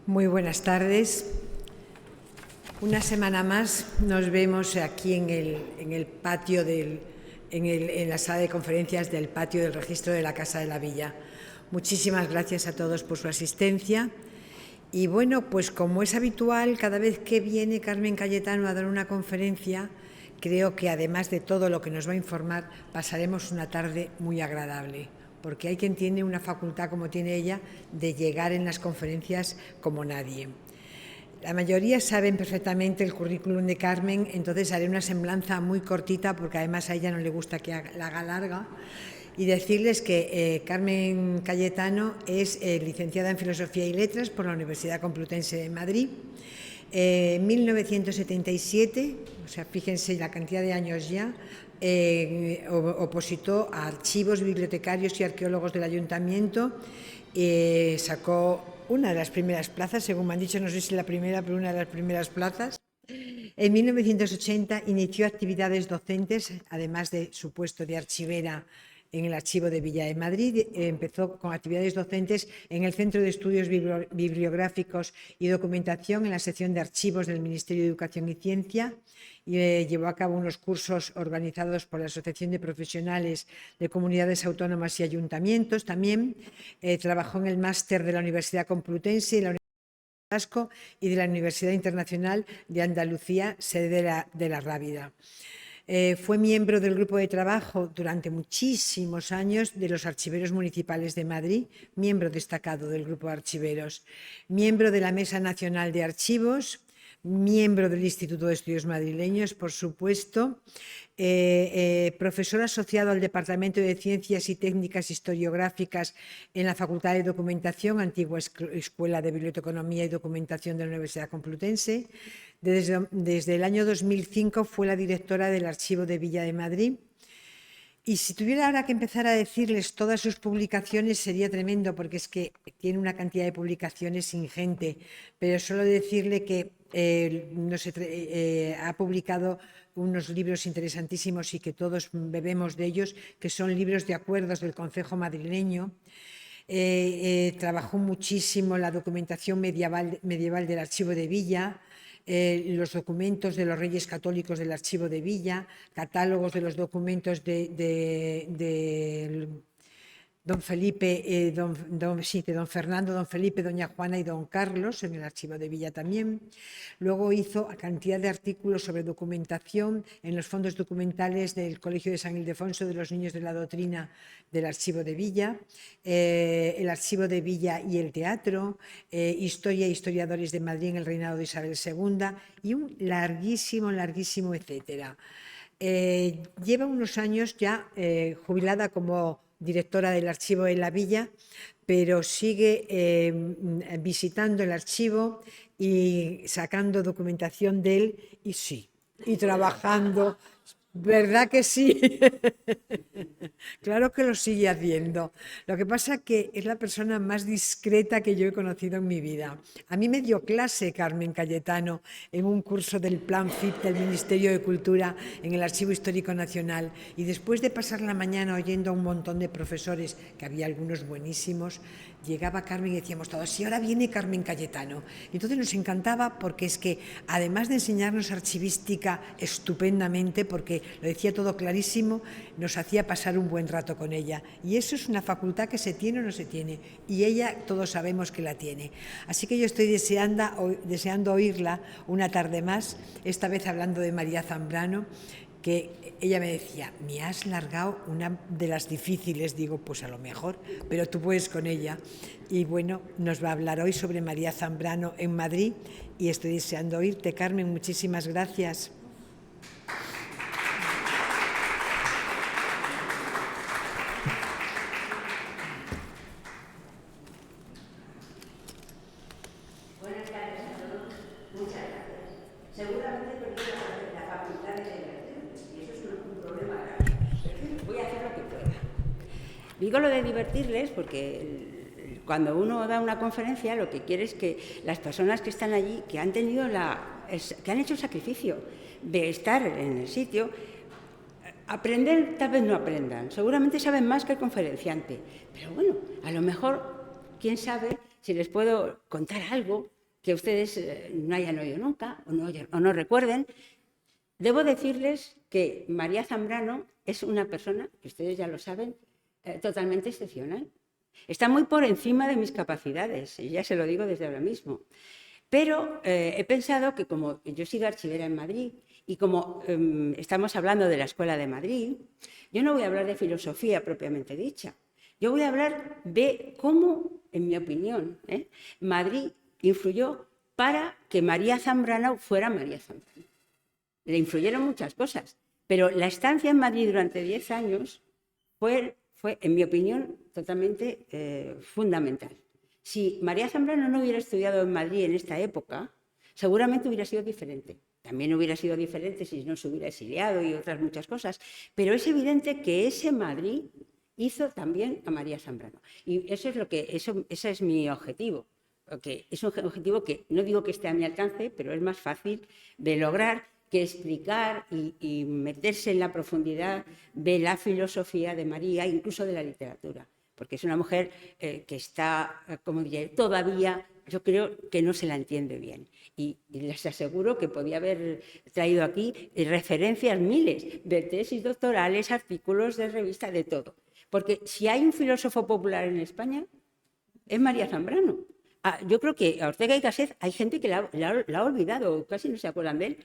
Muy buenas tardes. Una semana más nos vemos aquí en el patio, en la sala de conferencias del patio del registro de la Casa de la Villa. Muchísimas gracias a todos por su asistencia. Y bueno, pues como es habitual, cada vez que viene Carmen Cayetano a dar una conferencia, creo que además de todo lo que nos va a informar, pasaremos una tarde muy agradable, porque hay quien tiene una facultad como tiene ella de llegar en las conferencias como nadie. La mayoría saben perfectamente el currículum de Carmen, entonces haré una semblanza muy cortita, porque además a ella no le gusta que la haga larga, y decirles que Carmen Cayetano es licenciada en Filosofía y Letras por la Universidad Complutense de Madrid. En 1977, o sea, fíjense la cantidad de años ya, opositó a archivos, bibliotecarios y arqueólogos del Ayuntamiento, sacó una de las primeras plazas, según me han dicho, no sé si la primera, pero una de las primeras plazas. En 1980 inició actividades docentes, además de su puesto de archivera en el Archivo de Villa de Madrid. Empezó con actividades docentes en el Centro de Estudios Bibliográficos y Documentación, en la sección de archivos del Ministerio de Educación y Ciencia. Llevó a cabo unos cursos organizados por la Asociación de Profesionales de Comunidades Autónomas y Ayuntamientos. También trabajó en el máster de la Universidad Complutense y la Vasco y de la Universidad Internacional de Andalucía, sede de la Rábida. Fue miembro del grupo de trabajo durante muchísimos años de los Archiveros Municipales de Madrid, miembro destacado del grupo de archiveros, miembro de la Mesa Nacional de Archivos, miembro del Instituto de Estudios Madrileños, por supuesto, profesor asociado al Departamento de Ciencias y Técnicas Historiográficas en la Facultad de Documentación, antigua Escuela de Biblioteconomía y Documentación de la Universidad Complutense. Desde el año 2005 fue la directora del Archivo de Villa de Madrid. Y si tuviera ahora que empezar a decirles todas sus publicaciones sería tremendo, porque es que tiene una cantidad de publicaciones ingente, pero solo decirle que ha publicado unos libros interesantísimos y que todos bebemos de ellos, que son libros de acuerdos del Concejo madrileño. Trabajó muchísimo la documentación medieval del Archivo de Villa, los documentos de los Reyes Católicos del Archivo de Villa, catálogos de los documentos de don Felipe, don Fernando, don Felipe, doña Juana y don Carlos, en el Archivo de Villa también. Luego hizo cantidad de artículos sobre documentación en los fondos documentales del Colegio de San Ildefonso de los Niños de la Doctrina del Archivo de Villa, el Archivo de Villa y el Teatro, Historia e Historiadores de Madrid en el reinado de Isabel II y un larguísimo etcétera. Lleva unos años ya jubilada como directora del Archivo de la Villa, pero sigue visitando el archivo y sacando documentación de él, y sí, y trabajando. ¿Verdad que sí? Claro que lo sigue haciendo. Lo que pasa es que es la persona más discreta que yo he conocido en mi vida. A mí me dio clase Carmen Cayetano en un curso del Plan FIP del Ministerio de Cultura en el Archivo Histórico Nacional, y después de pasar la mañana oyendo a un montón de profesores, que había algunos buenísimos, llegaba Carmen y decíamos todos, y ahora viene Carmen Cayetano. Y entonces nos encantaba, porque es que además de enseñarnos archivística estupendamente, porque lo decía todo clarísimo, nos hacía pasar un buen rato con ella. Y eso es una facultad que se tiene o no se tiene. Y ella todos sabemos que la tiene. Así que yo estoy deseando oírla una tarde más, esta vez hablando de María Zambrano, que ella me decía, me has largado una de las difíciles. Digo, pues a lo mejor, pero tú puedes con ella. Y bueno, nos va a hablar hoy sobre María Zambrano en Madrid, y estoy deseando oírte, Carmen. Muchísimas gracias. Buenas tardes a todos. Muchas gracias. Seguramente perdí la facultad de divertirme, y eso es un problema grave. Voy a hacer lo que pueda. Digo lo de divertirles porque cuando uno da una conferencia, lo que quiere es que las personas que están allí, que han hecho el sacrificio de estar en el sitio, aprender tal vez no aprendan. Seguramente saben más que el conferenciante. Pero bueno, a lo mejor, quién sabe si les puedo contar algo que ustedes no hayan oído nunca o no recuerden. Debo decirles que María Zambrano es una persona, que ustedes ya lo saben, totalmente excepcional. Está muy por encima de mis capacidades, y ya se lo digo desde ahora mismo. Pero he pensado que como yo he sido archivera en Madrid y como estamos hablando de la Escuela de Madrid, yo no voy a hablar de filosofía propiamente dicha. Yo voy a hablar de cómo, en mi opinión, Madrid influyó para que María Zambrano fuera María Zambrano. Le influyeron muchas cosas, pero la estancia en Madrid durante 10 años fue, en mi opinión, totalmente fundamental. Si María Zambrano no hubiera estudiado en Madrid en esta época, seguramente hubiera sido diferente. También hubiera sido diferente si no se hubiera exiliado y otras muchas cosas, pero es evidente que ese Madrid hizo también a María Zambrano. Y eso es ese es mi objetivo. Okay. Es un objetivo que no digo que esté a mi alcance, pero es más fácil de lograr que explicar y meterse en la profundidad de la filosofía de María, incluso de la literatura, porque es una mujer que está, como diría, todavía, yo creo que no se la entiende bien. Y les aseguro que podía haber traído aquí referencias miles de tesis doctorales, artículos de revista, de todo. Porque si hay un filósofo popular en España, es María Zambrano. Yo creo que a Ortega y Gasset hay gente que la ha olvidado, casi no se acuerdan de él.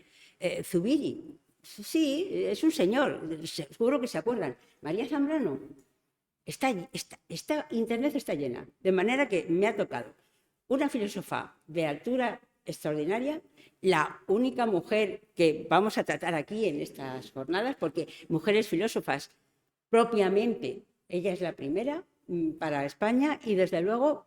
Zubiri, sí, es un señor, seguro que se acuerdan. María Zambrano, Internet está llena, de manera que me ha tocado una filósofa de altura extraordinaria, la única mujer que vamos a tratar aquí en estas jornadas, porque mujeres filósofas propiamente, ella es la primera para España y desde luego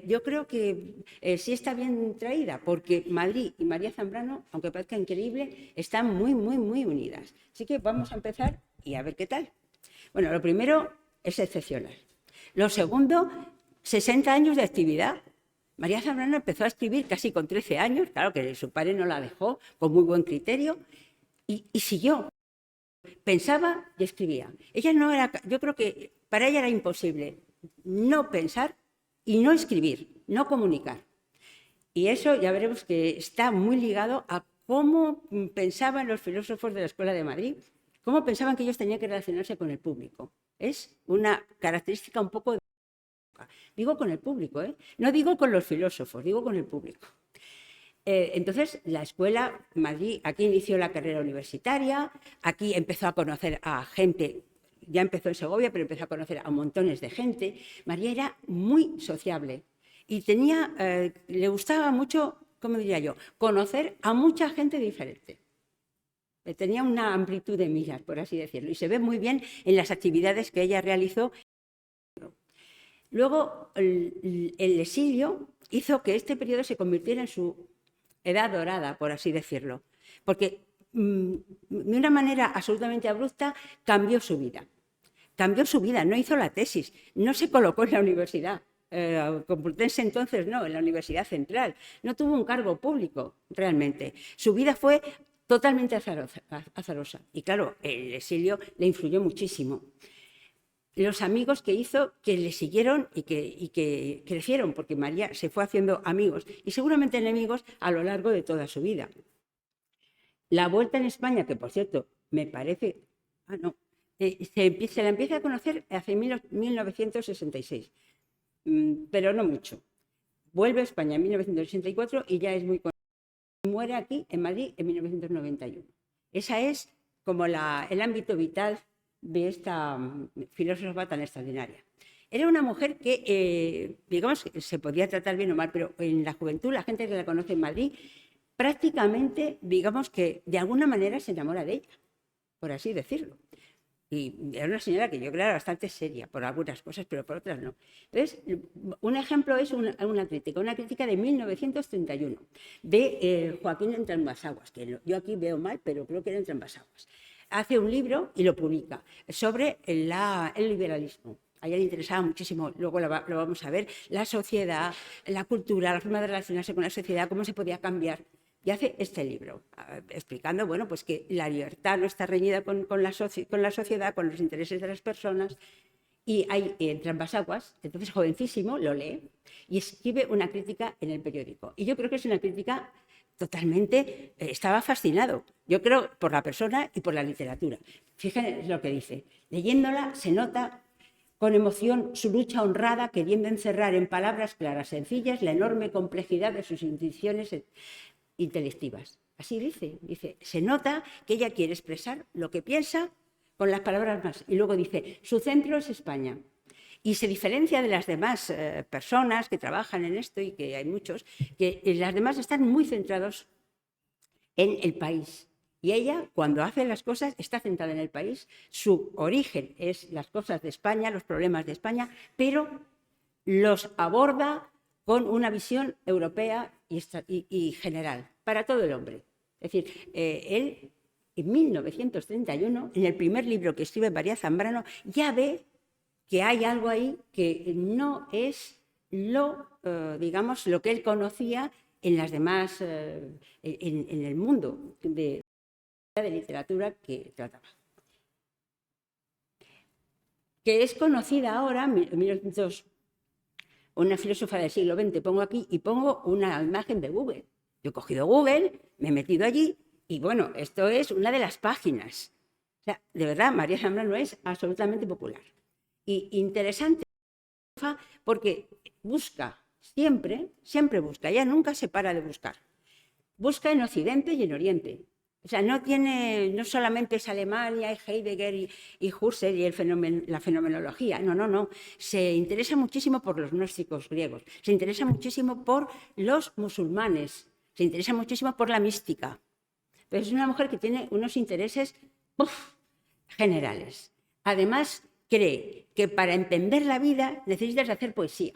yo creo que sí está bien traída, porque Madrid y María Zambrano, aunque parezca increíble, están muy, muy, muy unidas. Así que vamos a empezar y a ver qué tal. Bueno, lo primero es excepcional. Lo segundo, 60 años de actividad. María Zambrano empezó a escribir casi con 13 años, claro que su padre no la dejó, con muy buen criterio, y siguió. Pensaba y escribía. Ella no era, yo creo que para ella era imposible no pensar y no escribir, no comunicar. Y eso ya veremos que está muy ligado a cómo pensaban los filósofos de la Escuela de Madrid, cómo pensaban que ellos tenían que relacionarse con el público. Es una característica un poco de... Digo con el público, no digo con los filósofos, digo con el público. Entonces, la Escuela Madrid, aquí inició la carrera universitaria, aquí empezó a conocer a gente, ya empezó en Segovia, pero empezó a conocer a montones de gente. María era muy sociable y le gustaba mucho, ¿cómo diría yo?, conocer a mucha gente diferente. Tenía una amplitud de miras, por así decirlo, y se ve muy bien en las actividades que ella realizó. Luego, el exilio hizo que este periodo se convirtiera en su edad dorada, por así decirlo, porque de una manera absolutamente abrupta cambió su vida. Cambió su vida, no hizo la tesis, no se colocó en la universidad Complutense entonces, no, en la Universidad Central, no tuvo un cargo público realmente. Su vida fue totalmente azarosa y claro, el exilio le influyó muchísimo. Los amigos que hizo, que le siguieron y que crecieron, porque María se fue haciendo amigos y seguramente enemigos a lo largo de toda su vida. La vuelta en España, que por cierto, me parece... se la empieza a conocer hace 1966, pero no mucho. Vuelve a España en 1964 y ya es muy conocida. Muere aquí, en Madrid, en 1991. Esa es como el ámbito vital de esta filósofa tan extraordinaria. Era una mujer que, digamos, se podía tratar bien o mal, pero en la juventud, la gente que la conoce en Madrid, prácticamente, digamos que de alguna manera se enamora de ella, por así decirlo. Y era una señora que yo creo que era bastante seria por algunas cosas, pero por otras no. Entonces, un ejemplo es una crítica de 1931, de Joaquín Entrambasaguas, que yo aquí veo mal, pero creo que era Entrambasaguas. Hace un libro y lo publica sobre el liberalismo. A ella le interesaba muchísimo, luego lo vamos a ver, la sociedad, la cultura, la forma de relacionarse con la sociedad, cómo se podía cambiar. Y hace este libro, explicando bueno, pues que la libertad no está reñida con la sociedad, con los intereses de las personas. y hay entre ambas aguas, entonces jovencísimo lo lee y escribe una crítica en el periódico. Y yo creo que es una crítica totalmente, estaba fascinado, yo creo, por la persona y por la literatura. Fíjense lo que dice, leyéndola se nota con emoción su lucha honrada, queriendo encerrar en palabras claras, sencillas, la enorme complejidad de sus intenciones intelectivas. Así dice, se nota que ella quiere expresar lo que piensa con las palabras más. Y luego dice, su centro es España. Y se diferencia de las demás personas que trabajan en esto, y que hay muchos, que las demás están muy centrados en el país. Y ella, cuando hace las cosas, está centrada en el país. Su origen es las cosas de España, los problemas de España, pero los aborda con una visión europea y general, para todo el hombre. Es decir, él, en 1931, en el primer libro que escribe María Zambrano, ya ve que hay algo ahí que no es digamos, lo que él conocía en las demás, en el mundo de literatura que trataba. Que es conocida ahora, en 1900, una filósofa del siglo XX, pongo aquí y pongo una imagen de Google. Yo he cogido Google, me he metido allí y bueno, esto es una de las páginas. O sea, de verdad, María Zambrano es absolutamente popular. Y interesante porque busca, siempre busca, ella nunca se para de buscar. Busca en Occidente y en Oriente. O sea, no solamente es Alemania y Heidegger y Husserl y la fenomenología, no. Se interesa muchísimo por los gnósticos griegos, se interesa muchísimo por los musulmanes, se interesa muchísimo por la mística. Pero es una mujer que tiene unos intereses generales. Además, cree que para entender la vida necesitas hacer poesía.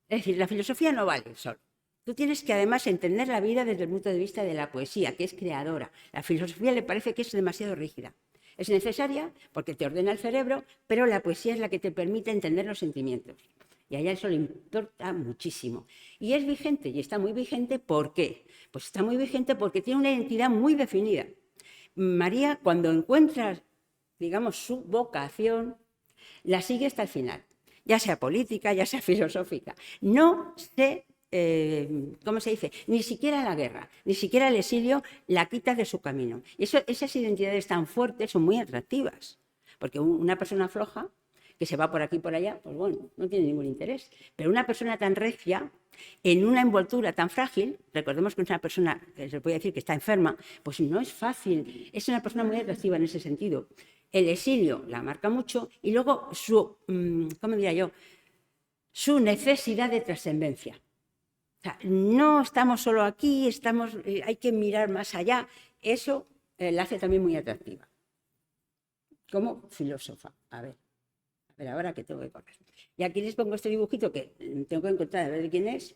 Es decir, la filosofía no vale solo. Tú tienes que además entender la vida desde el punto de vista de la poesía, que es creadora. La filosofía le parece que es demasiado rígida. Es necesaria porque te ordena el cerebro, pero la poesía es la que te permite entender los sentimientos. Y a ella eso le importa muchísimo. Y es vigente, y está muy vigente, ¿por qué? Pues está muy vigente porque tiene una identidad muy definida. María, cuando encuentra, digamos, su vocación, la sigue hasta el final, ya sea política, ya sea filosófica. No se, ¿cómo se dice? Ni siquiera la guerra, ni siquiera el exilio la quita de su camino. Y esas identidades tan fuertes son muy atractivas, porque una persona floja, que se va por aquí y por allá, pues bueno, no tiene ningún interés. Pero una persona tan recia, en una envoltura tan frágil, recordemos que es una persona, que se puede decir que está enferma, pues no es fácil, es una persona muy atractiva en ese sentido. El exilio la marca mucho y luego ¿cómo diría yo? Su necesidad de trascendencia. O sea, no estamos solo aquí, hay que mirar más allá. Eso la hace también muy atractiva. Como filósofa. A ver, ahora que tengo que correr. Y aquí les pongo este dibujito que tengo que encontrar a ver de quién es.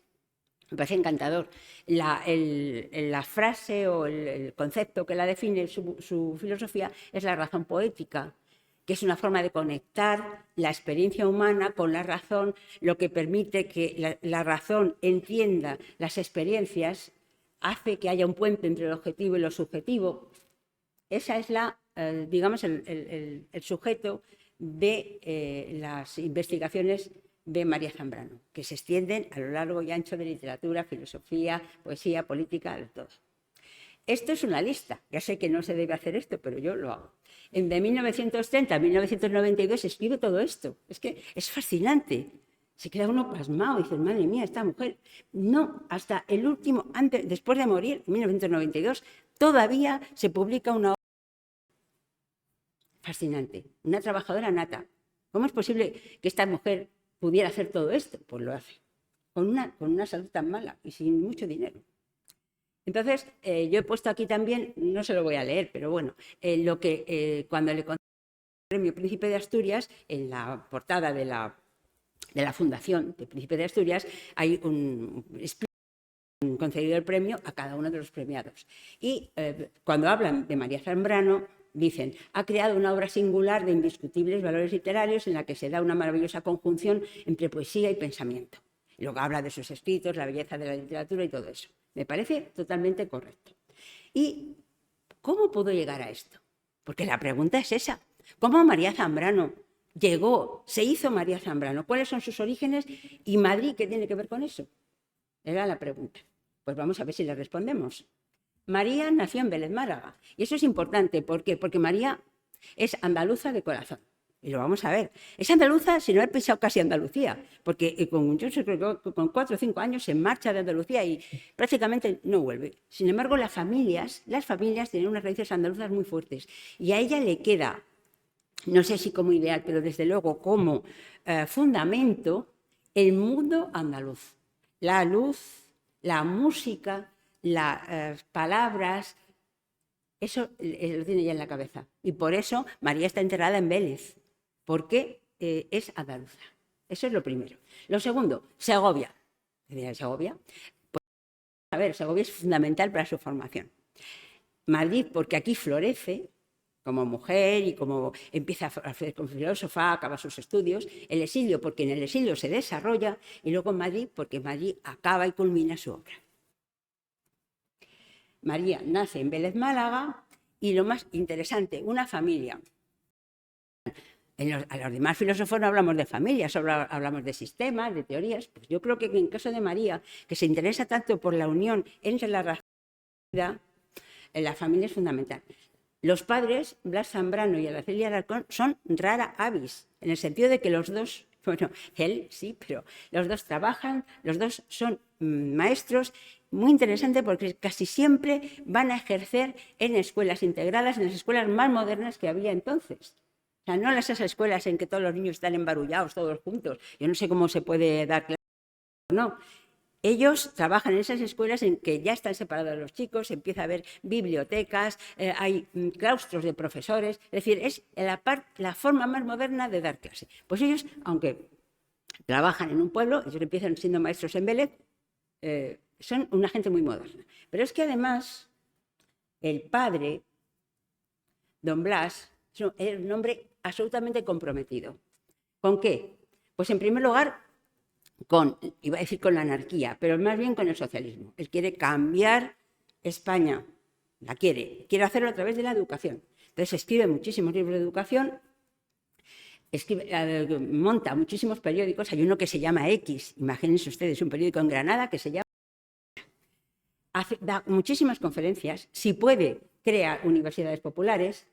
Me parece encantador. La frase o el concepto que la define su filosofía es la razón poética, que es una forma de conectar la experiencia humana con la razón, lo que permite que la razón entienda las experiencias, hace que haya un puente entre lo objetivo y lo subjetivo. Esa es digamos, el sujeto de las investigaciones de María Zambrano, que se extienden a lo largo y ancho de literatura, filosofía, poesía, política, de todo. Esto es una lista, ya sé que no se debe hacer esto, pero yo lo hago. De 1930 a 1992 escribe todo esto. Es que es fascinante. Se queda uno pasmado y dice, madre mía, esta mujer. No, hasta el último, después de morir, en 1992, todavía se publica una obra fascinante, una trabajadora nata. ¿Cómo es posible que esta mujer pudiera hacer todo esto? Pues lo hace, con una salud tan mala y sin mucho dinero. Entonces, yo he puesto aquí también, no se lo voy a leer, pero bueno, cuando le concedió el premio Príncipe de Asturias, en la portada de la Fundación del Príncipe de Asturias, hay un concedido el premio a cada uno de los premiados. Y cuando hablan de María Zambrano, dicen, ha creado una obra singular de indiscutibles valores literarios en la que se da una maravillosa conjunción entre poesía y pensamiento. Y luego habla de sus escritos, la belleza de la literatura y todo eso. Me parece totalmente correcto. ¿Y cómo pudo llegar a esto? Porque la pregunta es esa. ¿Cómo María Zambrano, llegó, se hizo María Zambrano? ¿Cuáles son sus orígenes? ¿Y Madrid qué tiene que ver con eso? Era la pregunta. Pues vamos a ver si le respondemos. María nació en Vélez, Málaga. Y eso es importante. ¿Por qué? Porque María es andaluza de corazón. Y lo vamos a ver. Es andaluza sin haber pisado casi Andalucía. Porque yo creo que con 4 o 5 años se marcha de Andalucía y prácticamente no vuelve. Sin embargo, las familias tienen unas raíces andaluzas muy fuertes. Y a ella le queda, no sé si como ideal, pero desde luego como fundamento, el mundo andaluz. La luz, la música, las palabras, eso lo tiene ya en la cabeza. Y por eso María está enterrada en Vélez, porque es andaluza. Eso es lo primero. Lo segundo, Segovia. Segovia. Pues, a ver, Segovia es fundamental para su formación. Madrid, porque aquí florece como mujer y como empieza a hacer como filósofa, acaba sus estudios. El exilio, porque en el exilio se desarrolla. Y luego Madrid, porque Madrid acaba y culmina su obra. María nace en Vélez, Málaga, y lo más interesante, una familia. A los demás filósofos no hablamos de familias, solo hablamos de sistemas, de teorías. Pues yo creo que en el caso de María, que se interesa tanto por la unión entre la razón y la familia es fundamental. Los padres, Blas Zambrano y Araceli Alarcón, son rara avis, en el sentido de que los dos, bueno, él sí, pero los dos trabajan, los dos son maestros. Muy interesante porque casi siempre van a ejercer en escuelas integradas, en las escuelas más modernas que había entonces. O sea, no en esas escuelas en que todos los niños están embarullados todos juntos. Yo no sé cómo se puede dar clase. No. Ellos trabajan en esas escuelas en que ya están separados los chicos, empieza a haber bibliotecas, hay claustros de profesores. Es decir, es la forma más moderna de dar clase. Pues ellos, aunque trabajan en un pueblo, ellos empiezan siendo maestros en Vélez, son una gente muy moderna. Pero es que además el padre, don Blas, es un hombre absolutamente comprometido. ¿Con qué? Pues en primer lugar, iba a decir con la anarquía, pero más bien con el socialismo. Él quiere cambiar España, la quiere hacerlo a través de la educación. Entonces escribe muchísimos libros de educación, monta muchísimos periódicos. Hay uno que se llama X, imagínense ustedes, un periódico en Granada que se llama... Da muchísimas conferencias, si puede, crea universidades populares.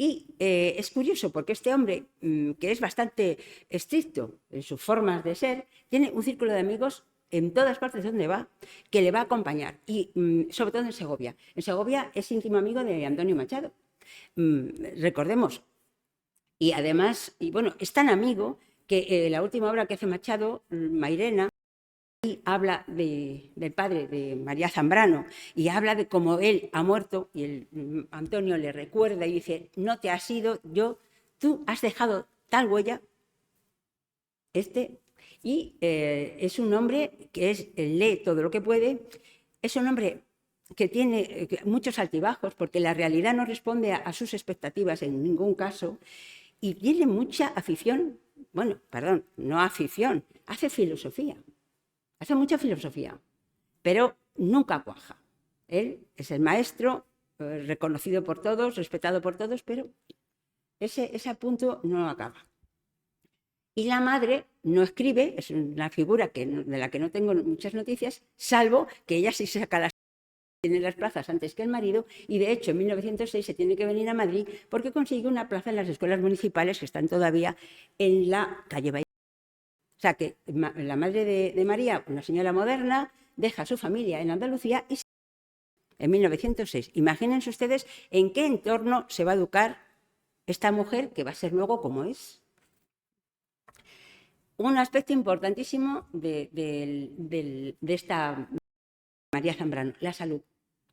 Y es curioso porque este hombre, que es bastante estricto en sus formas de ser, tiene un círculo de amigos en todas partes donde va, que le va a acompañar, y sobre todo en Segovia. En Segovia es íntimo amigo de Antonio Machado, recordemos. Y además, es tan amigo que la última obra que hace Machado, Mairena, y habla del padre de María Zambrano y habla de cómo él ha muerto y Antonio le recuerda y dice: no te has ido, tú has dejado tal huella. Y es un hombre que lee todo lo que puede, es un hombre que tiene muchos altibajos porque la realidad no responde a sus expectativas en ningún caso, y tiene mucha afición, no afición, hace filosofía. Hace mucha filosofía, pero nunca cuaja. Él es el maestro, reconocido por todos, respetado por todos, pero ese punto no acaba. Y la madre no escribe, es una figura de la que no tengo muchas noticias, salvo que ella sí saca tiene las plazas antes que el marido, y de hecho en 1906 se tiene que venir a Madrid porque consigue una plaza en las escuelas municipales que están todavía en la calle Bahía. O sea que la madre de María, una señora moderna, deja a su familia en Andalucía y en 1906. Imagínense ustedes en qué entorno se va a educar esta mujer que va a ser luego como es. Un aspecto importantísimo de esta María Zambrano, la salud.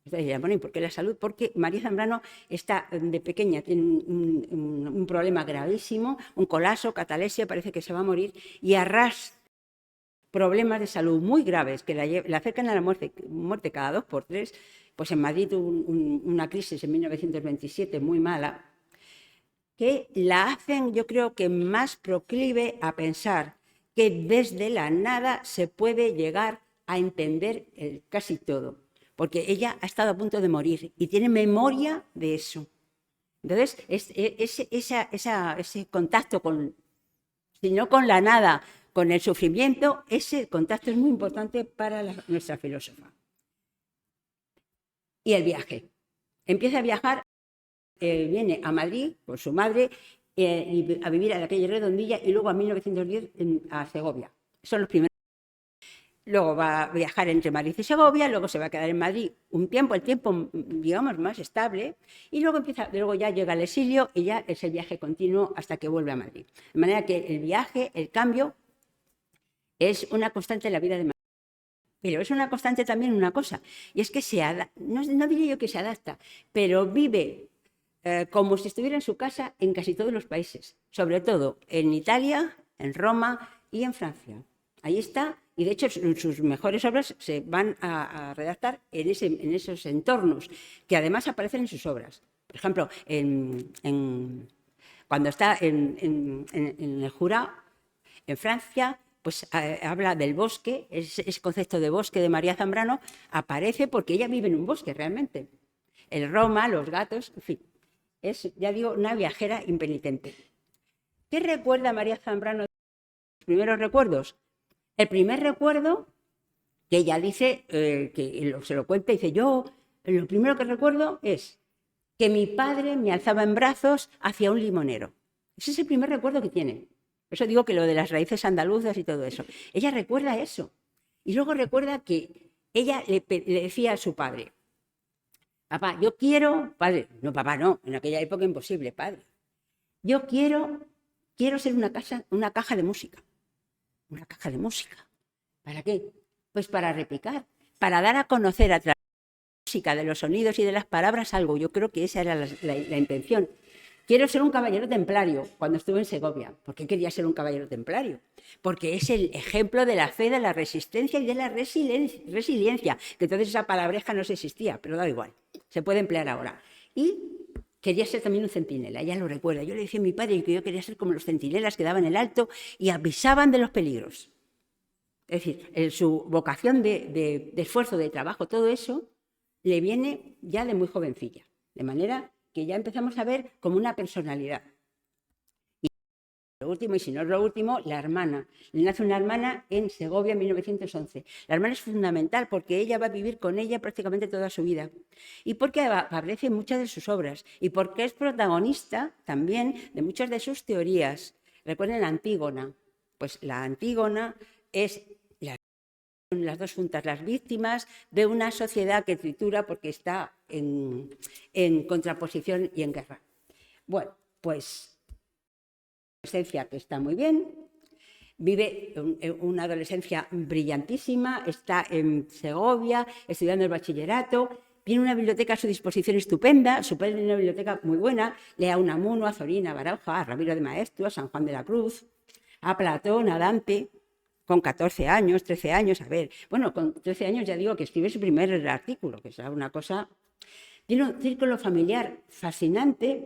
Ustedes dirán, ¿y por qué la salud? Porque María Zambrano está de pequeña, tiene un problema gravísimo, un colapso, catalesia, parece que se va a morir, y arrastra problemas de salud muy graves que la acercan a la muerte cada 2 por 3. Pues en Madrid tuvo una crisis en 1927 muy mala, que la hacen, yo creo que más proclive a pensar que desde la nada se puede llegar a entender casi todo, porque ella ha estado a punto de morir y tiene memoria de eso. Entonces, ese contacto con sino con la nada, con el sufrimiento. Ese contacto es muy importante para nuestra filósofa. Y el viaje. Empieza a viajar, viene a Madrid con su madre a vivir a la calle Redondilla y luego a 1910 a Segovia. Son los primeros. Luego va a viajar entre Madrid y Segovia, luego se va a quedar en Madrid un tiempo, el tiempo, digamos, más estable, y luego ya llega al exilio y ya es el viaje continuo hasta que vuelve a Madrid. De manera que el viaje, el cambio, es una constante en la vida de Madrid. Pero es una constante también una cosa, y es que no diría yo que se adapta, pero vive como si estuviera en su casa en casi todos los países, sobre todo en Italia, en Roma y en Francia. Ahí está, y de hecho sus mejores obras se van a redactar en esos entornos, que además aparecen en sus obras. Por ejemplo, cuando está en el Jura, en Francia, pues habla del bosque, ese concepto de bosque de María Zambrano aparece porque ella vive en un bosque realmente. El Roma, los gatos, en fin, es, ya digo, una viajera impenitente. ¿Qué recuerda María Zambrano de sus primeros recuerdos? El primer recuerdo, que ella dice, que se lo cuenta, dice, yo lo primero que recuerdo es que mi padre me alzaba en brazos hacia un limonero. Ese es el primer recuerdo que tiene. Por eso digo que lo de las raíces andaluzas y todo eso. Ella recuerda eso. Y luego recuerda que ella le decía a su padre, papá, yo quiero, padre, no, papá, no, en aquella época imposible, padre. Yo quiero ser una caja de música. Una caja de música. ¿Para qué? Pues para repicar, para dar a conocer a través de la música, de los sonidos y de las palabras algo. Yo creo que esa era la intención. Quiero ser un caballero templario, cuando estuve en Segovia. ¿Por qué quería ser un caballero templario? Porque es el ejemplo de la fe, de la resistencia y de la resiliencia, que entonces esa palabreja no existía, pero da igual, se puede emplear ahora. Y quería ser también un centinela, ella lo recuerda. Yo le decía a mi padre que yo quería ser como los centinelas que daban el alto y avisaban de los peligros. Es decir, su vocación de esfuerzo, de trabajo, todo eso, le viene ya de muy jovencilla. De manera que ya empezamos a ver como una personalidad. Y lo último, y si no es lo último, la hermana. Le nace una hermana en Segovia en 1911. La hermana es fundamental porque ella va a vivir con ella prácticamente toda su vida. Y porque aparece en muchas de sus obras. Y porque es protagonista también de muchas de sus teorías. Recuerden Antígona. Pues la Antígona es las dos juntas, las víctimas de una sociedad que tritura porque está en contraposición y en guerra. Bueno, pues una adolescencia que está muy bien, vive una adolescencia brillantísima, está en Segovia estudiando el bachillerato, tiene una biblioteca a su disposición estupenda, una biblioteca muy buena, lee a Unamuno, a Zorina, a Baroja, a Ramiro de Maeztu, a San Juan de la Cruz, a Platón, a Dante. Con 14 años, 13 años, a ver, bueno, con 13 años ya digo que escribe su primer artículo, que es una cosa. Tiene un círculo familiar fascinante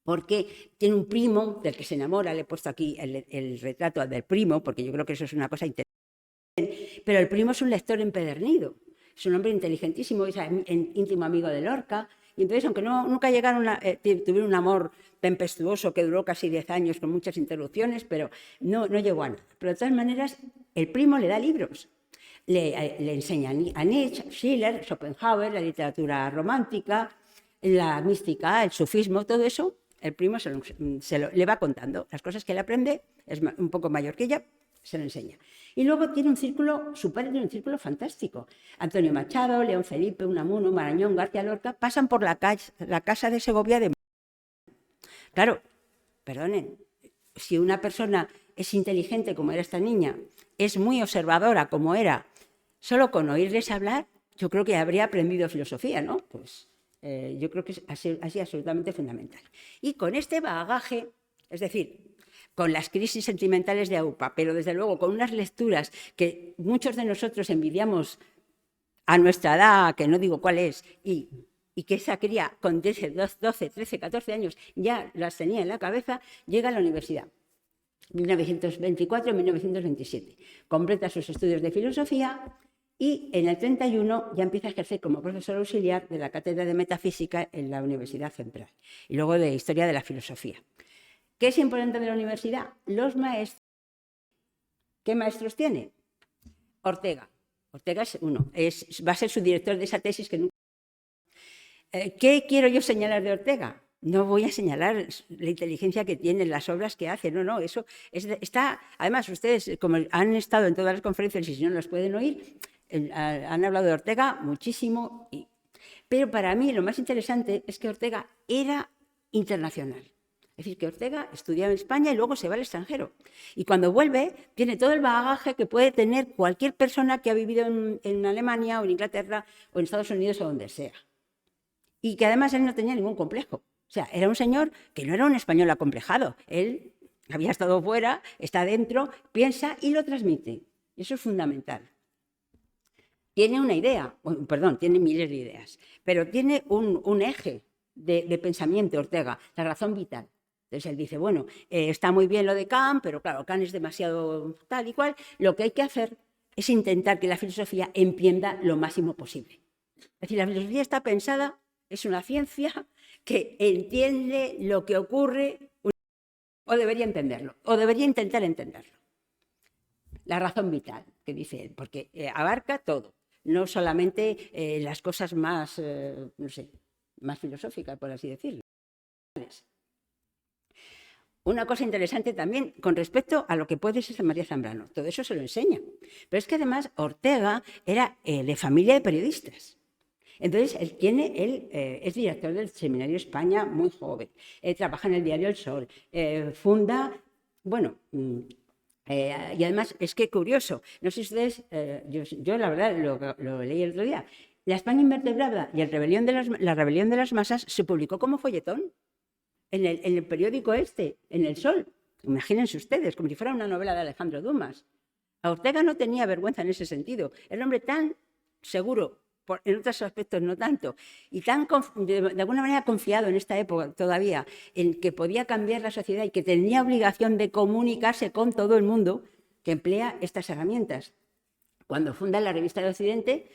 porque tiene un primo del que se enamora, le he puesto aquí el retrato del primo, porque yo creo que eso es una cosa interesante, pero el primo es un lector empedernido, es un hombre inteligentísimo, es íntimo amigo de Lorca, y entonces, aunque nunca tuvieron un amor tempestuoso que duró casi 10 años con muchas interrupciones, pero no llegó a nada. Pero de todas maneras, el primo le da libros. Le enseña a Nietzsche, Schiller, Schopenhauer, la literatura romántica, la mística, el sufismo, todo eso, el primo le va contando. Las cosas que él aprende, es un poco mayor que ella, se lo enseña. Y luego tiene un círculo, su padre tiene un círculo fantástico. Antonio Machado, León Felipe, Unamuno, Marañón, García Lorca, pasan por la casa de Segovia de... Claro, perdonen, si una persona es inteligente como era esta niña, es muy observadora como era, solo con oírles hablar, yo creo que habría aprendido filosofía, ¿no? Pues yo creo que es así absolutamente fundamental. Y con este bagaje, es decir, con las crisis sentimentales de AUPA, pero desde luego con unas lecturas que muchos de nosotros envidiamos a nuestra edad, que no digo cuál es, y que esa cría con 12, 13, 14 años ya las tenía en la cabeza, llega a la universidad. 1924-1927. Completa sus estudios de filosofía y en el 31 ya empieza a ejercer como profesor auxiliar de la Cátedra de Metafísica en la Universidad Central y luego de Historia de la Filosofía. ¿Qué es importante de la universidad? Los maestros. ¿Qué maestros tiene? Ortega. Ortega es uno, va a ser su director de esa tesis que nunca... ¿Qué quiero yo señalar de Ortega? No voy a señalar la inteligencia que tiene, las obras que hace, no, eso está... Además, ustedes, como han estado en todas las conferencias y si no las pueden oír, han hablado de Ortega muchísimo, pero para mí lo más interesante es que Ortega era internacional. Es decir, que Ortega estudiaba en España y luego se va al extranjero. Y cuando vuelve, tiene todo el bagaje que puede tener cualquier persona que ha vivido en Alemania o en Inglaterra o en Estados Unidos o donde sea. Y que además él no tenía ningún complejo. O sea, era un señor que no era un español acomplejado. Él había estado fuera, está dentro, piensa y lo transmite. Eso es fundamental. Tiene una idea, perdón, tiene miles de ideas, pero tiene un eje de pensamiento, Ortega, la razón vital. Entonces él dice, bueno, está muy bien lo de Kant, pero claro, Kant es demasiado tal y cual. Lo que hay que hacer es intentar que la filosofía entienda lo máximo posible. Es decir, la filosofía está pensada, es una ciencia que entiende lo que ocurre, o debería entenderlo, o debería intentar entenderlo. La razón vital, que dice él, porque abarca todo, no solamente las cosas más, no sé, más filosóficas, por así decirlo. Una cosa interesante también con respecto a lo que puede ser María Zambrano. Todo eso se lo enseña. Pero es que además Ortega era de familia de periodistas. Entonces, él es director del Seminario España muy joven. Trabaja en el diario El Sol. Funda, bueno... y además, es que curioso, no sé si ustedes, yo la verdad lo leí el otro día, La España invertebrada y la rebelión de las masas se publicó como folletón en el periódico en El Sol. Imagínense ustedes, como si fuera una novela de Alejandro Dumas. A Ortega no tenía vergüenza en ese sentido. Era un hombre tan seguro, en otros aspectos no tanto, y tan de alguna manera confiado en esta época todavía, en que podía cambiar la sociedad y que tenía obligación de comunicarse con todo el mundo, que emplea estas herramientas. Cuando funda la Revista de Occidente,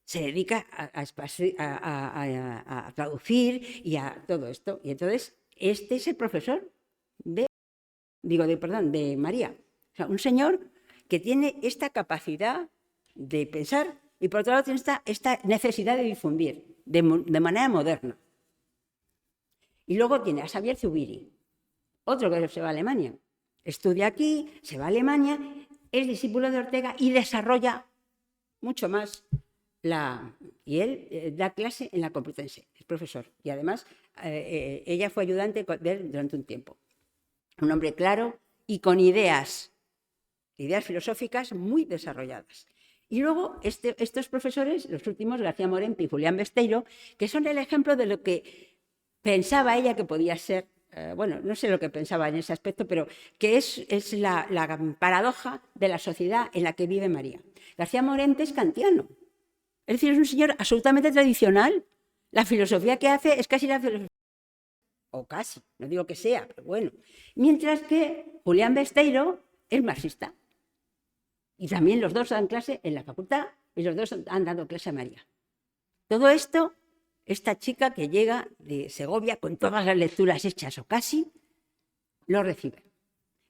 se dedica a traducir y a todo esto. Y entonces, este es el profesor de María. O sea, un señor que tiene esta capacidad de pensar y por otro lado tiene esta necesidad de difundir de manera moderna. Y luego tiene a Xavier Zubiri, otro que se va a Alemania. Estudia aquí, se va a Alemania, es discípulo de Ortega y desarrolla mucho más y él da clase en la Complutense, es profesor. Y además ella fue ayudante de él durante un tiempo. Un hombre claro y con ideas filosóficas muy desarrolladas. Y luego estos profesores, los últimos, García Morente y Julián Besteiro, que son el ejemplo de lo que pensaba ella que podía ser, bueno, no sé lo que pensaba en ese aspecto, pero que es la paradoja de la sociedad en la que vive María. García Morente es kantiano, es decir, es un señor absolutamente tradicional. La filosofía que hace es casi la filosofía, o casi, no digo que sea, pero bueno. Mientras que Julián Besteiro es marxista. Y también los dos dan clase en la facultad y los dos han dado clase a María. Todo esto, esta chica que llega de Segovia con todas las lecturas hechas o casi, lo recibe.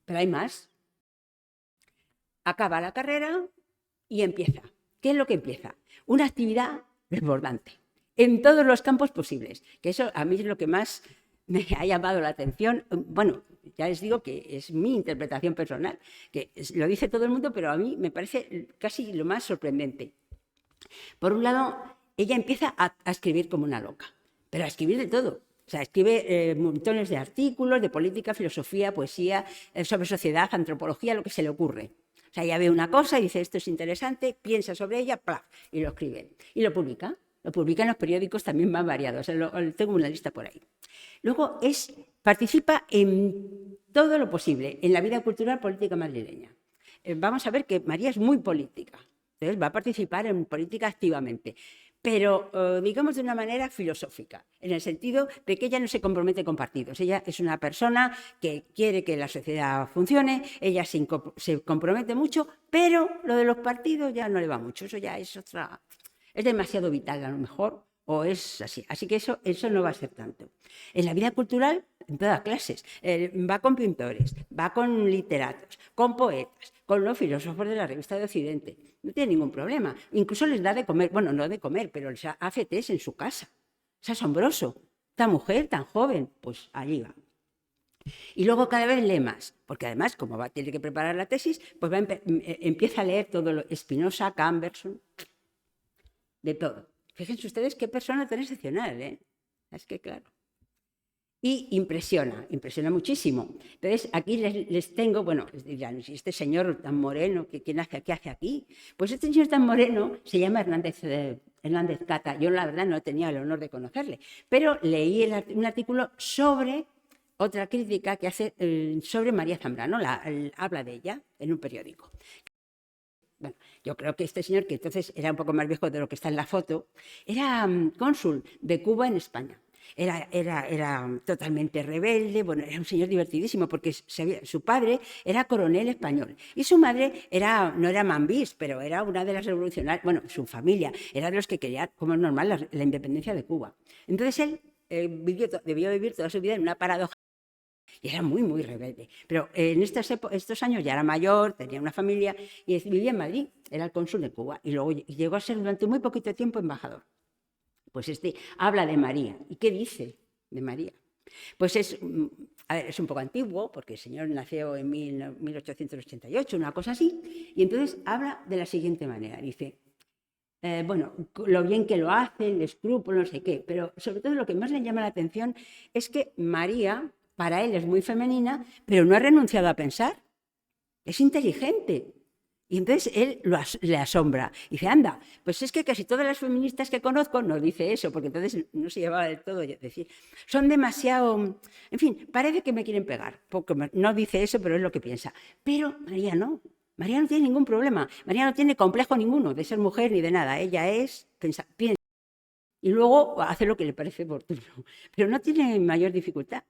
Pero hay más. Acaba la carrera y empieza. ¿Qué es lo que empieza? Una actividad desbordante en todos los campos posibles. Que eso a mí es lo que más me ha llamado la atención. Bueno, ya les digo que es mi interpretación personal, que lo dice todo el mundo, pero a mí me parece casi lo más sorprendente. Por un lado, ella empieza a escribir como una loca, pero a escribir de todo. O sea, escribe montones de artículos de política, filosofía, poesía, sobre sociedad, antropología, lo que se le ocurre. O sea, ella ve una cosa y dice, esto es interesante, piensa sobre ella, ¡plaf! Y lo escribe. Y lo publica. Lo publica en los periódicos también más variados. Tengo una lista por ahí. Luego participa en todo lo posible en la vida cultural política madrileña. Vamos a ver que María es muy política. Entonces va a participar en política activamente, pero digamos de una manera filosófica, en el sentido de que ella no se compromete con partidos. Ella es una persona que quiere que la sociedad funcione, ella se compromete mucho, pero lo de los partidos ya no le va mucho. Eso ya es otra... Es demasiado vital a lo mejor, o es así. Así que eso no va a ser tanto. En la vida cultural todas clases. Va con pintores, va con literatos, con poetas, con los filósofos de la Revista de Occidente. No tiene ningún problema. Incluso les da de comer, bueno, no de comer, pero les hace tés en su casa. Es asombroso. Esta mujer tan joven, pues allí va. Y luego cada vez lee más, porque además, como tiene que preparar la tesis, pues empieza a leer todo lo Spinoza, Camberson, de todo. Fíjense ustedes qué persona tan excepcional, ¿eh? Es que claro. Y impresiona muchísimo. Entonces, aquí les tengo, bueno, dirán, si este señor tan moreno, ¿qué hace aquí? Pues este señor tan moreno se llama Hernández Cata. Yo, la verdad, no tenía el honor de conocerle, pero leí un artículo sobre otra crítica que hace sobre María Zambrano, habla de ella en un periódico. Bueno, yo creo que este señor, que entonces era un poco más viejo de lo que está en la foto, era cónsul de Cuba en España. Era totalmente rebelde, bueno, era un señor divertidísimo porque su padre era coronel español y su madre no era mambís, pero era una de las revolucionarias, bueno, su familia era de los que querían, como es normal, la independencia de Cuba. Entonces él debió vivir toda su vida en una paradoja. Y era muy, muy rebelde. Pero en estos años ya era mayor, tenía una familia y vivía en Madrid, era el cónsul de Cuba. Y luego llegó a ser durante muy poquito tiempo embajador. Pues habla de María. ¿Y qué dice de María? Pues es un poco antiguo, porque el señor nació en 1888, una cosa así. Y entonces habla de la siguiente manera. Dice, bueno, lo bien que lo hace, el escrúpulo, no sé qué. Pero sobre todo lo que más le llama la atención es que María, para él es muy femenina, pero no ha renunciado a pensar. Es inteligente. Y entonces él le asombra. Y dice, anda, pues es que casi todas las feministas que conozco, no dice eso, porque entonces no se llevaba del todo a decir, son demasiado, en fin, parece que me quieren pegar. Porque no dice eso, pero es lo que piensa. Pero María no. María no tiene ningún problema. María no tiene complejo ninguno de ser mujer ni de nada. Ella piensa. Y luego hace lo que le parece oportuno. Pero no tiene mayor dificultad.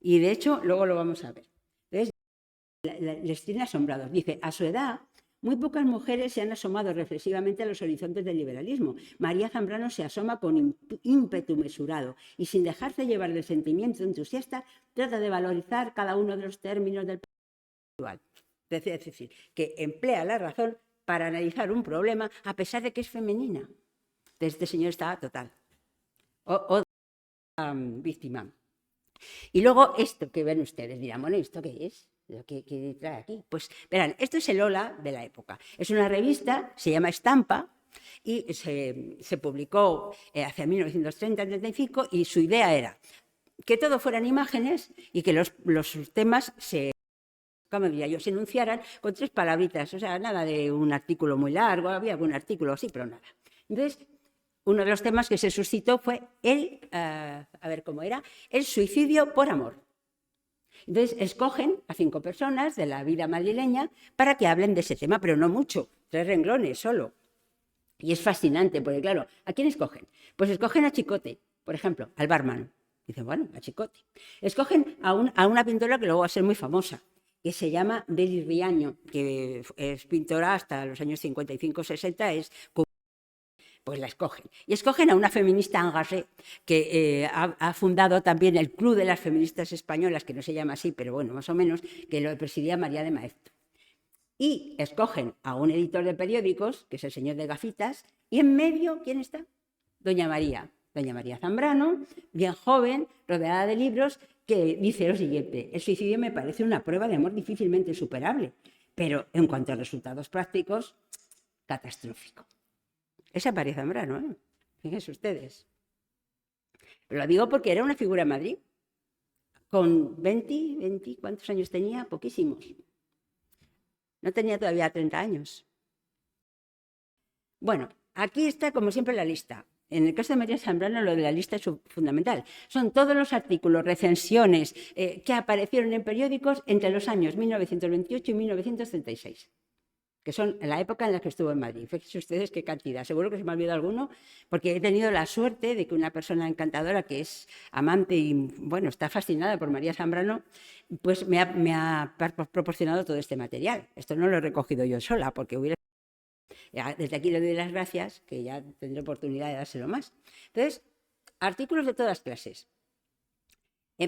Y de hecho, luego lo vamos a ver. Entonces, les tiene asombrados. Dice, a su edad, muy pocas mujeres se han asomado reflexivamente a los horizontes del liberalismo. María Zambrano se asoma con ímpetu mesurado y sin dejarse llevar del sentimiento entusiasta, trata de valorizar cada uno de los términos del actual. Es decir, que emplea la razón para analizar un problema a pesar de que es femenina. Entonces, este señor está total. Víctima. Y luego esto que ven ustedes, dirán, bueno, ¿esto qué es? ¿Qué trae aquí? Pues verán, esto es el Hola de la época. Es una revista, se llama Estampa, y se publicó hacia 1930-35, y su idea era que todo fueran imágenes y que los temas se enunciaran con 3 palabritas, o sea, nada de un artículo muy largo, había algún artículo así, pero nada. Entonces, uno de los temas que se suscitó fue a ver cómo era, el suicidio por amor. Entonces, escogen a 5 personas de la vida madrileña para que hablen de ese tema, pero no mucho, 3 renglones solo. Y es fascinante, porque claro, ¿a quién escogen? Pues escogen a Chicote, por ejemplo, al barman. Dicen, bueno, a Chicote. Escogen a una pintora que luego va a ser muy famosa, que se llama Delis Riaño, que es pintora hasta los años 55-60, pues la escogen. Y escogen a una feminista engagée que ha fundado también el Club de las Feministas Españolas, que no se llama así, pero bueno, más o menos, que lo presidía María de Maeztu. Y escogen a un editor de periódicos, que es el señor de gafitas, y en medio, ¿quién está? Doña María Zambrano, bien joven, rodeada de libros, que dice lo siguiente: el suicidio me parece una prueba de amor difícilmente superable, pero en cuanto a resultados prácticos, catastrófico. Esa María Zambrano, ¿eh? Fíjense ustedes. Pero lo digo porque era una figura en Madrid. Con 20, ¿cuántos años tenía? Poquísimos. No tenía todavía 30 años. Bueno, aquí está, como siempre, la lista. En el caso de María Zambrano, lo de la lista es fundamental. Son todos los artículos, recensiones que aparecieron en periódicos entre los años 1928 y 1936. Que son en la época en la que estuvo en Madrid. Fíjense ustedes qué cantidad. Seguro que se me ha olvidado alguno, porque he tenido la suerte de que una persona encantadora que es amante y, bueno, está fascinada por María Zambrano, pues me ha proporcionado todo este material. Esto no lo he recogido yo sola, porque desde aquí le doy las gracias, que ya tendré oportunidad de dárselo más. Entonces, artículos de todas clases.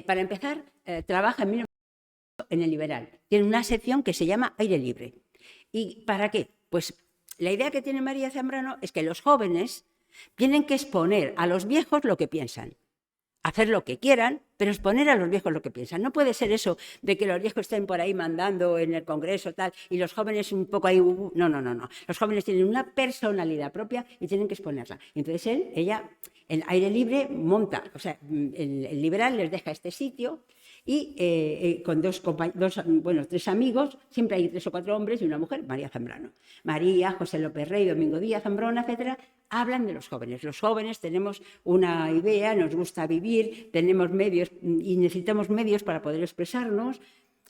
Para empezar, trabaja en el Liberal. Tiene una sección que se llama Aire Libre. ¿Y para qué? Pues la idea que tiene María Zambrano es que los jóvenes tienen que exponer a los viejos lo que piensan. Hacer lo que quieran, pero exponer a los viejos lo que piensan. No puede ser eso de que los viejos estén por ahí mandando en el Congreso tal y los jóvenes un poco ahí. No. Los jóvenes tienen una personalidad propia y tienen que exponerla. Entonces ella, en Aire Libre, monta, o sea, el Liberal les deja este sitio y con tres amigos, siempre hay 3 o 4 hombres y una mujer, María Zambrano. María, José López Rey, Domingo Díaz Zambrano, etcétera, hablan de los jóvenes. Los jóvenes tenemos una idea, nos gusta vivir, tenemos medios y necesitamos medios para poder expresarnos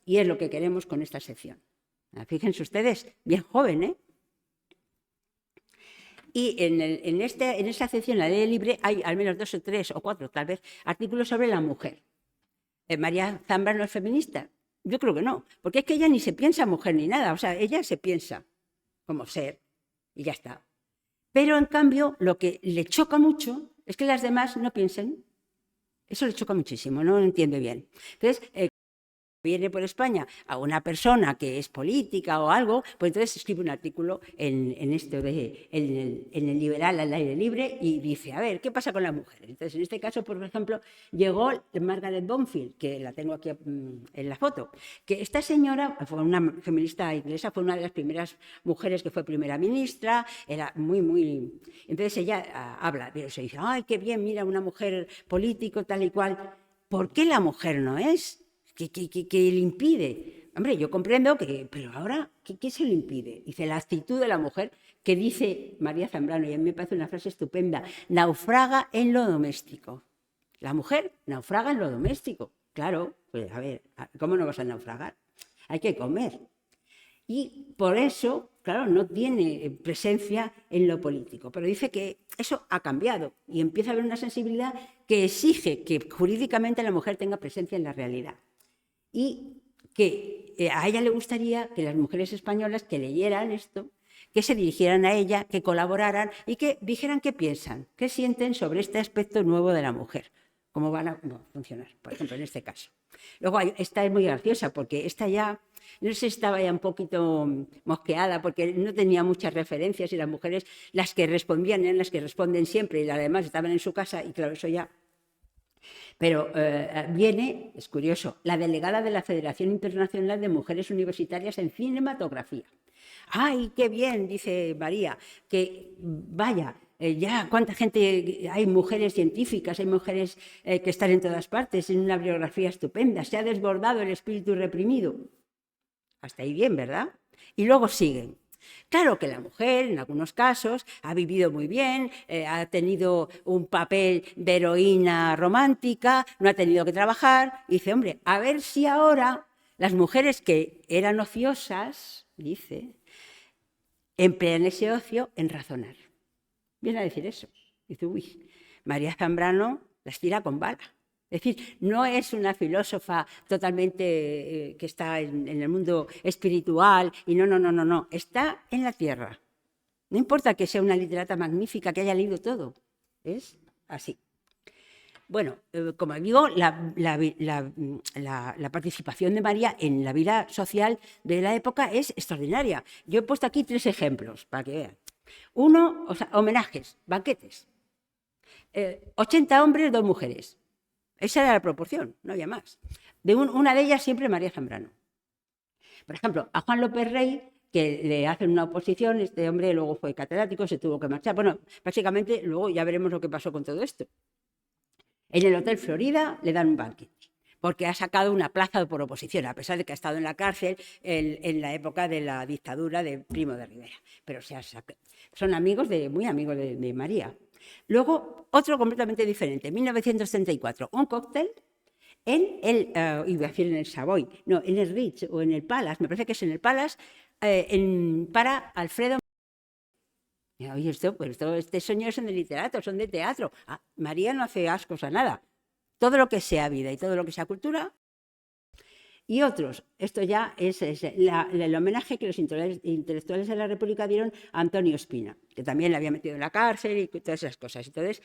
y es lo que queremos con esta sección. Fíjense ustedes, bien joven, ¿eh? Y en esta sección, la ley libre, hay al menos 2 o 3 o 4, tal vez, artículos sobre la mujer. ¿María Zambrano es feminista? Yo creo que no, porque es que ella ni se piensa mujer ni nada, o sea, ella se piensa como ser y ya está. Pero, en cambio, lo que le choca mucho es que las demás no piensen. Eso le choca muchísimo, no lo entiende bien. Entonces, viene por España a una persona que es política o algo, pues entonces escribe un artículo en el Liberal al aire libre y dice, a ver, ¿qué pasa con las mujeres? Entonces, en este caso, por ejemplo, llegó Margaret Bonfield, que la tengo aquí en la foto, que esta señora fue una feminista inglesa, fue una de las primeras mujeres que fue primera ministra, era muy... Entonces ella habla de eso y dice, ay, qué bien, mira, una mujer político, tal y cual. ¿Por qué la mujer no es? ¿Qué le impide? Hombre, yo comprendo que, pero ahora, ¿qué se le impide? Dice, la actitud de la mujer, que dice María Zambrano, y a mí me parece una frase estupenda, naufraga en lo doméstico. La mujer naufraga en lo doméstico. Claro, pues a ver, ¿cómo no vas a naufragar? Hay que comer. Y por eso, claro, no tiene presencia en lo político. Pero dice que eso ha cambiado y empieza a haber una sensibilidad que exige que jurídicamente la mujer tenga presencia en la realidad. Y que a ella le gustaría que las mujeres españolas que leyeran esto, que se dirigieran a ella, que colaboraran y que dijeran qué piensan, qué sienten sobre este aspecto nuevo de la mujer, cómo van a funcionar, por ejemplo, en este caso. Luego, esta es muy graciosa porque esta ya, no sé, estaba ya un poquito mosqueada porque no tenía muchas referencias y las mujeres, las que respondían eran las que responden siempre y las demás estaban en su casa y claro, eso ya... Pero viene, es curioso, la delegada de la Federación Internacional de Mujeres Universitarias en Cinematografía. ¡Ay, qué bien!, dice María, que vaya, ya cuánta gente, hay mujeres científicas, hay mujeres que están en todas partes, en una biografía estupenda, se ha desbordado el espíritu reprimido. Hasta ahí bien, ¿verdad? Y luego siguen. Claro que la mujer, en algunos casos, ha vivido muy bien, ha tenido un papel de heroína romántica, no ha tenido que trabajar. Y dice, hombre, a ver si ahora las mujeres que eran ociosas, dice, emplean ese ocio en razonar. Viene a decir eso. Dice, uy, María Zambrano las tira con bala. Es decir, no es una filósofa totalmente que está en el mundo espiritual y no, está en la tierra. No importa que sea una literata magnífica, que haya leído todo, es así. Bueno, como digo, la participación de María en la vida social de la época es extraordinaria. Yo he puesto aquí 3 ejemplos para que vean. Uno, o sea, homenajes, banquetes. 80 hombres, 2 mujeres. Esa era la proporción, no había más. Una de ellas siempre María Zambrano. Por ejemplo, a Juan López Rey, que le hacen una oposición, este hombre luego fue catedrático, se tuvo que marchar. Bueno, básicamente luego ya veremos lo que pasó con todo esto. En el Hotel Florida le dan un banquete, porque ha sacado una plaza por oposición, a pesar de que ha estado en la cárcel en la época de la dictadura de Primo de Rivera. Pero son amigos muy amigos de María. Luego, otro completamente diferente, 1934, un cóctel iba a decir en el Savoy, no, en el Ritz o en el Palace, me parece que es en el Palace, para Alfredo. Oye, este señor son de literato, son de teatro. María no hace ascos a nada. Todo lo que sea vida y todo lo que sea cultura. Y otros, esto ya es el homenaje que los intelectuales de la República dieron a Antonio Espina, que también le había metido en la cárcel y todas esas cosas. Entonces,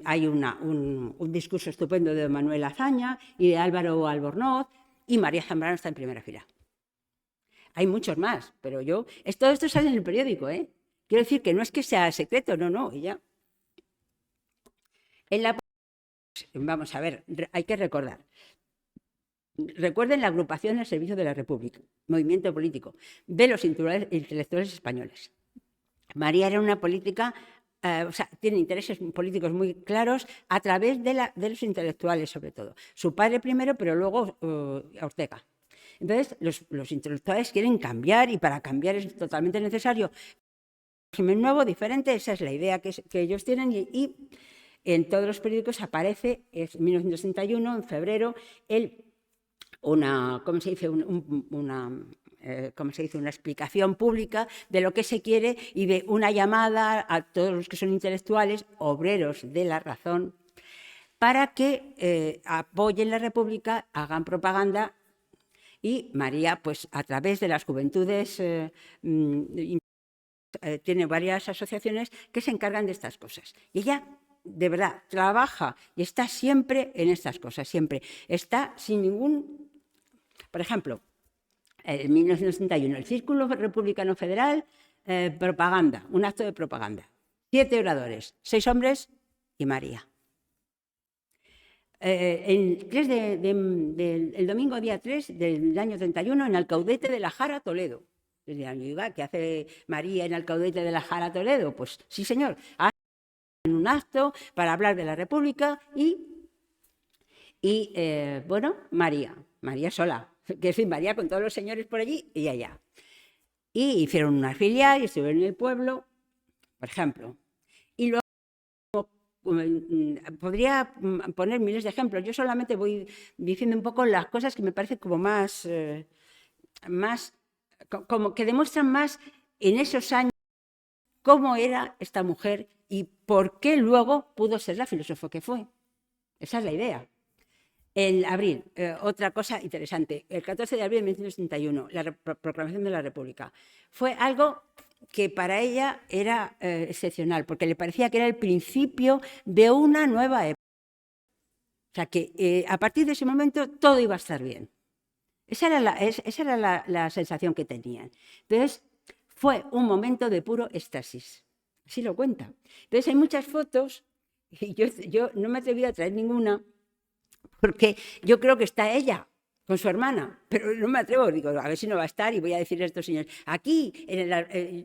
hay un discurso estupendo de Manuel Azaña y de Álvaro Albornoz, y María Zambrano está en primera fila. Hay muchos más, pero todo esto sale en el periódico, ¿eh? Quiero decir que no es que sea secreto, no, ella... Vamos a ver, hay que recordar. Recuerden la agrupación al servicio de la República, movimiento político, de los intelectuales españoles. María era una política, tiene intereses políticos muy claros a través de los intelectuales, sobre todo. Su padre primero, pero luego Ortega. Entonces, los intelectuales quieren cambiar, y para cambiar es totalmente necesario un régimen nuevo, diferente. Esa es la idea que ellos tienen, y en todos los periódicos aparece, en 1961, en febrero, una explicación pública de lo que se quiere y de una llamada a todos los que son intelectuales, obreros de la razón, para que apoyen la República, hagan propaganda. Y María, pues a través de las juventudes, tiene varias asociaciones que se encargan de estas cosas. Y ella, de verdad, trabaja y está siempre en estas cosas, siempre. Está sin ningún... Por ejemplo, en 1961, el Círculo Republicano Federal, propaganda, un acto de propaganda. 7 oradores, 6 hombres y María. El domingo día 3 del año 31, en Alcaudete de la Jara, Toledo. ¿Qué hace María en Alcaudete de la Jara, Toledo? Pues sí, señor. Hace un acto para hablar de la República y bueno, María sola. Que es María con todos los señores por allí y allá. Y hicieron una filial y estuvieron en el pueblo, por ejemplo. Y luego podría poner miles de ejemplos. Yo solamente voy diciendo un poco las cosas que me parecen como más como que demuestran más en esos años cómo era esta mujer y por qué luego pudo ser la filósofa que fue. Esa es la idea. En abril, otra cosa interesante, el 14 de abril de 1931, la proclamación de la República. Fue algo que para ella era excepcional, porque le parecía que era el principio de una nueva época. O sea, que a partir de ese momento todo iba a estar bien. Esa era la sensación que tenían. Entonces, fue un momento de puro éxtasis. Así lo cuenta. Entonces, hay muchas fotos, y yo no me he atrevido a traer ninguna, porque yo creo que está ella con su hermana, pero no me atrevo, digo, a ver si no va a estar y voy a decirle a estos señores. Aquí,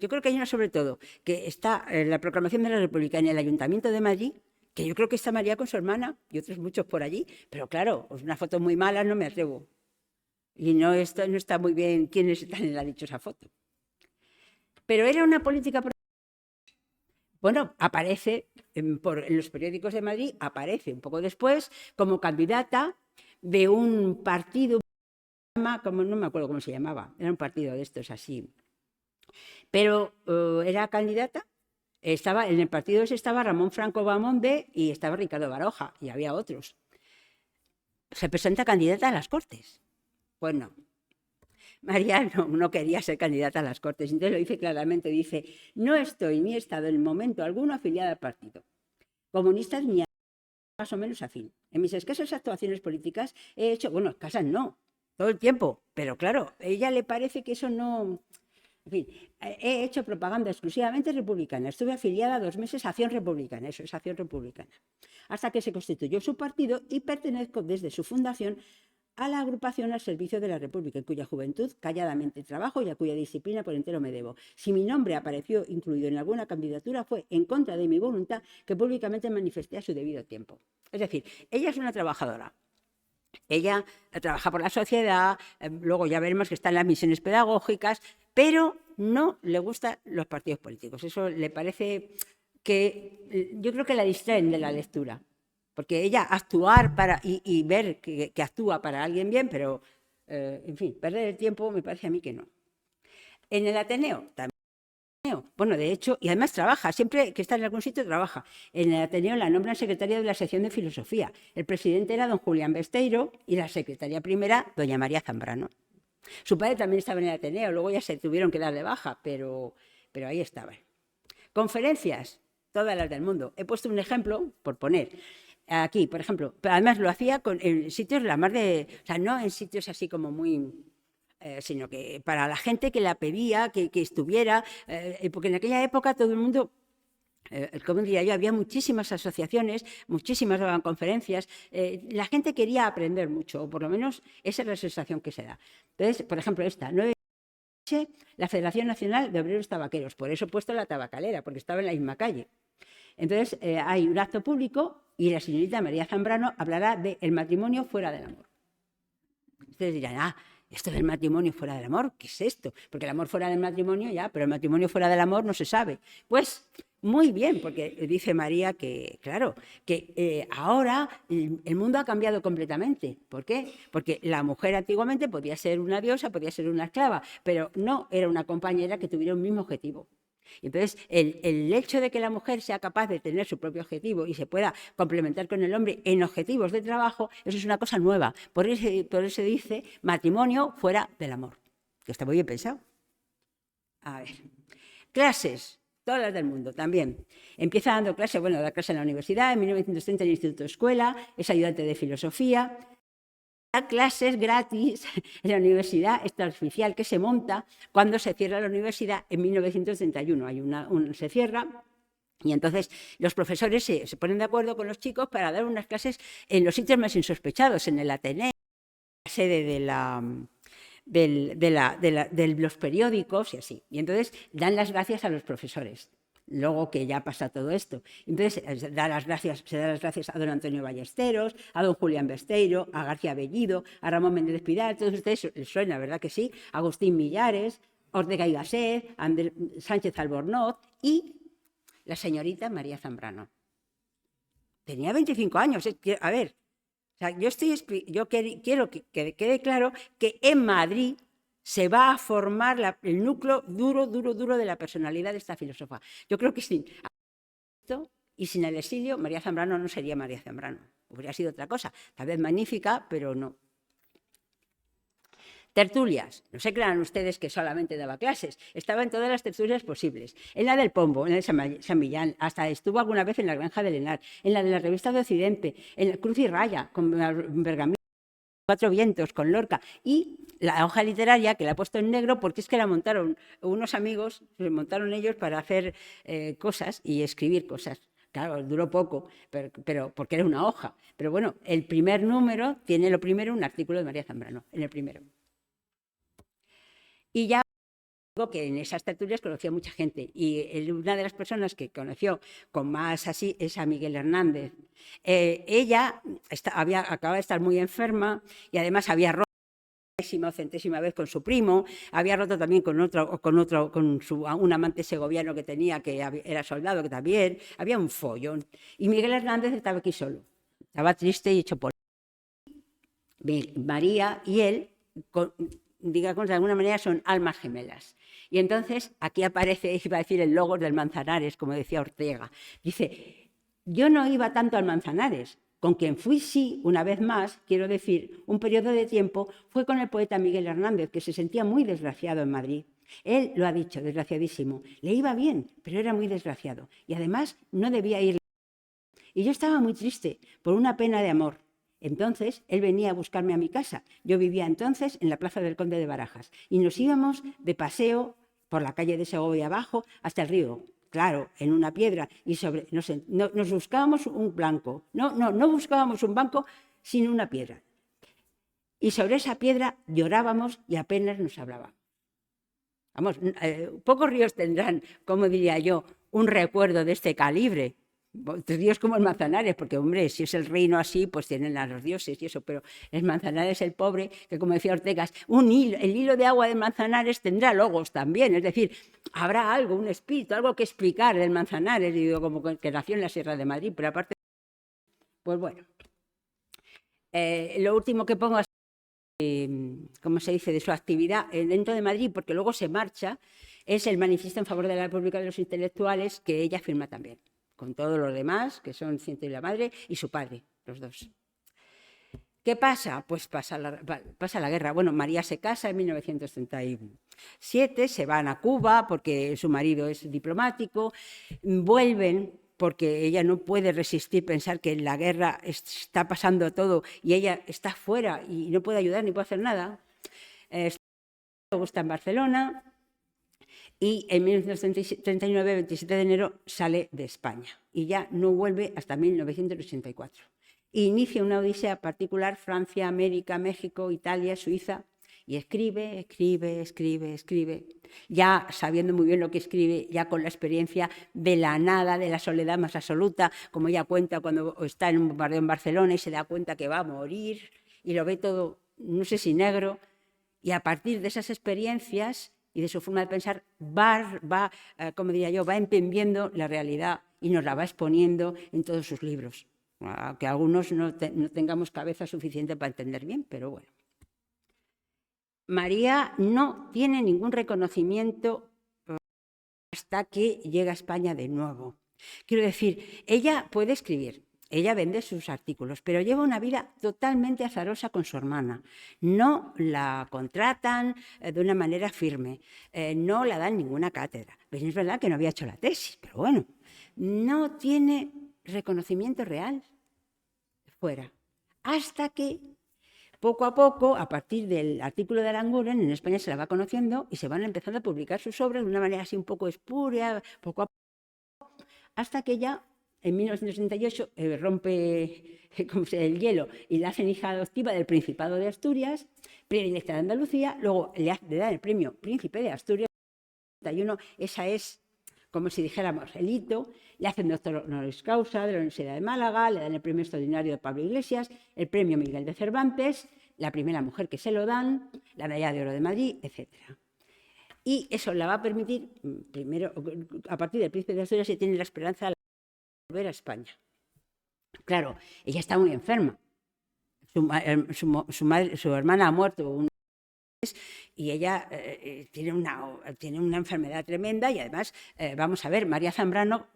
yo creo que hay una sobre todo, que está en la proclamación de la República en el Ayuntamiento de Madrid, que yo creo que está María con su hermana y otros muchos por allí, pero claro, una foto muy mala, no me atrevo. Y no está muy bien quiénes están en la dichosa foto. Pero era una política... Bueno, aparece en los periódicos de Madrid, aparece un poco después como candidata de un partido, como no me acuerdo cómo se llamaba, era un partido de estos así. Pero era candidata, en el partido ese estaba Ramón Franco Bamonde y estaba Ricardo Baroja, y había otros. Se presenta candidata a las Cortes. Bueno, María no quería ser candidata a las Cortes, entonces lo dice claramente, dice, no estoy ni he estado en momento alguno afiliada al partido comunista ni más o menos afín. En mis escasas actuaciones políticas he hecho, bueno, escasas no, todo el tiempo, pero claro, a ella le parece que eso no... En fin, he hecho propaganda exclusivamente republicana, estuve afiliada 2 meses a Acción Republicana, eso es Acción Republicana, hasta que se constituyó su partido y pertenezco desde su fundación a la agrupación al servicio de la República, en cuya juventud calladamente trabajo y a cuya disciplina por entero me debo. Si mi nombre apareció incluido en alguna candidatura, fue en contra de mi voluntad que públicamente manifesté a su debido tiempo. Es decir, ella es una trabajadora. Ella trabaja por la sociedad, luego ya veremos que está en las misiones pedagógicas, pero no le gustan los partidos políticos. Eso le parece que yo creo que la distraen de la lectura. Porque ella actuar y ver que actúa para alguien bien, pero, en fin, perder el tiempo me parece a mí que no. En el Ateneo, también. Bueno, Bueno, de hecho, y además trabaja, siempre que está en algún sitio trabaja. En el Ateneo la nombran secretaria de la sección de filosofía. El presidente era don Julián Besteiro y la secretaria primera, doña María Zambrano. Su padre también estaba en el Ateneo, luego ya se tuvieron que dar de baja, pero ahí estaban. Conferencias, todas las del mundo. He puesto un ejemplo, por poner, aquí, por ejemplo, pero además lo hacía en sitios la más de... O sea, no en sitios así como muy... sino que para la gente que la pedía, que estuviera, porque en aquella época todo el mundo... como diría yo, había muchísimas asociaciones, muchísimas daban conferencias, la gente quería aprender mucho, o por lo menos esa es la sensación que se da. Entonces, por ejemplo, esta, 9 la Federación Nacional de Obreros Tabaqueros, por eso he puesto la tabacalera, porque estaba en la misma calle. Entonces, hay un acto público y la señorita María Zambrano hablará del matrimonio fuera del amor. Ustedes dirán, esto del matrimonio fuera del amor, ¿qué es esto? Porque el amor fuera del matrimonio ya, pero el matrimonio fuera del amor no se sabe. Pues muy bien, porque dice María que, claro, que ahora el mundo ha cambiado completamente. ¿Por qué? Porque la mujer antiguamente podía ser una diosa, podía ser una esclava, pero no era una compañera que tuviera un mismo objetivo. Entonces, el hecho de que la mujer sea capaz de tener su propio objetivo y se pueda complementar con el hombre en objetivos de trabajo, eso es una cosa nueva. Por eso dice matrimonio fuera del amor, que está muy bien pensado. A ver, clases, todas las del mundo también. Empieza dando clases, bueno, da clase en la universidad, en 1930 en el Instituto Escuela, es ayudante de filosofía. Da clases gratis en la universidad extraoficial que se monta cuando se cierra la universidad en 1931. Se cierra y entonces los profesores se ponen de acuerdo con los chicos para dar unas clases en los sitios más insospechados, en el Ateneo, en la sede de los periódicos y así. Y entonces dan las gracias a los profesores. Luego que ya pasa todo esto. Entonces se da las gracias a don Antonio Ballesteros, a don Julián Besteiro, a García Bellido, a Ramón Méndez Pidal, todos ustedes les suena, ¿verdad que sí? Agustín Millares, Ortega y Gasset, Sánchez Albornoz y la señorita María Zambrano. Tenía 25 años. A ver, o sea, yo quiero que quede claro que en Madrid se va a formar el núcleo duro de la personalidad de esta filósofa. Yo creo que sin esto y sin el exilio, María Zambrano no sería María Zambrano. Hubiera sido otra cosa, tal vez magnífica, pero no. Tertulias. No se crean ustedes que solamente daba clases. Estaba en todas las tertulias posibles. En la del Pombo, en la de San Millán, hasta estuvo alguna vez en la Granja del Henar, en la de la Revista de Occidente, en la Cruz y Raya, con Bergamín, Cuatro Vientos, con Lorca, y la hoja literaria que la he puesto en negro porque es que la montaron unos amigos, se montaron ellos para hacer cosas y escribir cosas. Claro, duró poco, pero porque era una hoja. Pero bueno, el primer número tiene lo primero un artículo de María Zambrano, en el primero. Y ya digo que en esas tertulias conocía mucha gente y una de las personas que conoció con más así es a Miguel Hernández. Ella acaba de estar muy enferma y además había roto centésima vez con su primo, había roto también con un amante segoviano que tenía, que era soldado, que también, había un follón. Y Miguel Hernández estaba aquí solo, estaba triste y hecho polvo. María y él, digamos de alguna manera, son almas gemelas. Y entonces aquí aparece, iba a decir, el Logos del Manzanares, como decía Ortega. Dice, yo no iba tanto al Manzanares, con quien fui sí, una vez más, quiero decir, un periodo de tiempo, fue con el poeta Miguel Hernández, que se sentía muy desgraciado en Madrid. Él lo ha dicho, desgraciadísimo. Le iba bien, pero era muy desgraciado. Y además no debía ir. Y yo estaba muy triste, por una pena de amor. Entonces, él venía a buscarme a mi casa. Yo vivía entonces en la Plaza del Conde de Barajas. Y nos íbamos de paseo por la calle de Segovia abajo hasta el río. Claro, en una piedra. Y nos buscábamos un blanco. No buscábamos un banco, sino una piedra. Y sobre esa piedra llorábamos y apenas nos hablábamos. Vamos, pocos ríos tendrán, como diría yo, un recuerdo de este calibre. Ríos como el Manzanares, porque, hombre, si es el reino así, pues tienen a los dioses y eso, pero el Manzanares, el pobre, que como decía Ortega, el hilo de agua del Manzanares tendrá logos también, es decir, habrá algo, un espíritu, algo que explicar del Manzanares, digo, como que nació en la Sierra de Madrid, pero aparte, pues bueno. Lo último que pongo es, ¿cómo se dice?, de su actividad dentro de Madrid, porque luego se marcha. es el manifiesto en favor de la República de los Intelectuales, que ella firma también, con todos los demás, que son Ciento y la madre, y su padre, los dos. ¿Qué pasa? Pues pasa la guerra. Bueno, María se casa en 1937, se van a Cuba porque su marido es diplomático, vuelven porque ella no puede resistir pensar que en la guerra está pasando todo y ella está fuera y no puede ayudar ni puede hacer nada. Luego está en Barcelona y en 1939, 27 de enero, sale de España y ya no vuelve hasta 1984. Inicia una odisea particular, Francia, América, México, Italia, Suiza, y escribe, ya sabiendo muy bien lo que escribe, ya con la experiencia de la nada, de la soledad más absoluta, como ella cuenta cuando está en un bombardeo en Barcelona y se da cuenta que va a morir, y lo ve todo, no sé si negro, y a partir de esas experiencias y de su forma de pensar, como diría yo, va entendiendo la realidad y nos la va exponiendo en todos sus libros. Que algunos no tengamos cabeza suficiente para entender bien, pero bueno. María no tiene ningún reconocimiento hasta que llega a España de nuevo. Quiero decir, ella puede escribir, ella vende sus artículos, pero lleva una vida totalmente azarosa con su hermana. No la contratan de una manera firme, no la dan ninguna cátedra. Pues es verdad que no había hecho la tesis, pero bueno, no tiene reconocimiento real fuera. Hasta que, poco a poco, a partir del artículo de Aranguren, en España se la va conociendo y se van empezando a publicar sus obras de una manera así un poco espúrea, poco a poco, hasta que ya en 1968 rompe el hielo y la hacen hija adoptiva del Principado de Asturias, predilecta de Andalucía, luego le dan el premio Príncipe de Asturias. En 1971, esa es, como si dijéramos, el hito. Le hacen doctor honoris causa de la Universidad de Málaga, le dan el premio extraordinario de Pablo Iglesias, el premio Miguel de Cervantes, la primera mujer que se lo dan, la medalla de oro de Madrid, etc. Y eso la va a permitir, primero, a partir del Príncipe de Asturias, se tiene la esperanza de volver a España. Claro, ella está muy enferma. Su hermana ha muerto y ella tiene una enfermedad tremenda y además, vamos a ver, María Zambrano, no